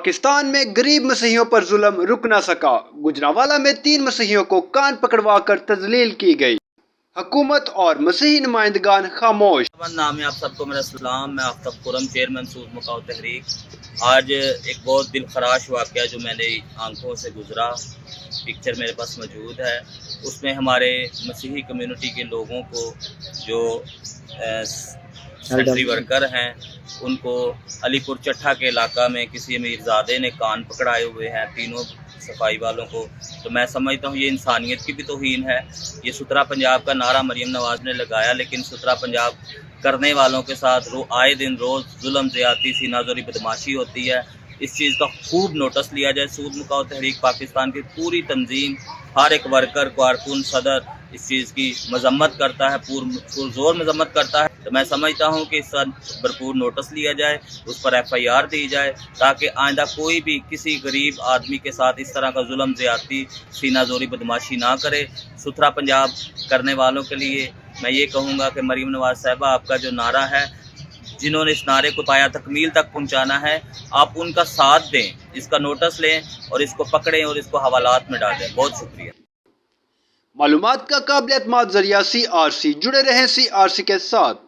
پاکستان میں غریب مسیحیوں پر ظلم رک نہ سکا۔ گوجرانوالہ میں 3 مسیحیوں کو کان پکڑوا کر تذلیل کی گئی۔ حکومت اور مسیحی نمائندگان خاموش۔ نام ہے آپ سب کو میرا سلام۔ میں آفتاب خرم، چیئرمین سود مکاؤ تحریک۔ آج ایک بہت دل خراش واقعہ جو میں نے آنکھوں سے گزرا، پکچر میرے پاس موجود ہے، اس میں ہمارے مسیحی کمیونٹی کے لوگوں کو جو سیکٹری ورکر ہیں ان کو علی پور چٹھا کے علاقہ میں کسی امیرزادے نے کان پکڑائے ہوئے ہیں، تینوں صفائی والوں کو۔ تو میں سمجھتا ہوں یہ انسانیت کی بھی توہین ہے۔ یہ ستھرا پنجاب کا نعرہ مریم نواز نے لگایا، لیکن ستھرا پنجاب کرنے والوں کے ساتھ آئے دن روز ظلم زیادتی سینہ زوری بدماشی ہوتی ہے۔ اس چیز کا خوب نوٹس لیا جائے۔ سود مکاؤ تحریک پاکستان کی پوری تنظیم، ہر ایک ورکر، کارکن، صدر اس چیز کی مذمت کرتا ہے، پرزور مذمت کرتا ہے۔ تو میں سمجھتا ہوں کہ اس کا بھرپور نوٹس لیا جائے، اس پر FIR دی جائے، تاکہ آئندہ کوئی بھی کسی غریب آدمی کے ساتھ اس طرح کا ظلم زیادتی سینہ زوری بدماشی نہ کرے۔ ستھرا پنجاب کرنے والوں کے لیے میں یہ کہوں گا کہ مریم نواز صاحبہ، آپ کا جو نعرہ ہے، جنہوں نے اس نعرے کو پایا تکمیل تک پہنچانا ہے، آپ ان کا ساتھ دیں، اس کا نوٹس لیں اور اس کو پکڑیں اور اس کو حوالات میں ڈالیں۔ بہت شکریہ۔ معلومات کا قابل اعتماد ذریعہ CRC، جڑے رہیں CRC کے ساتھ۔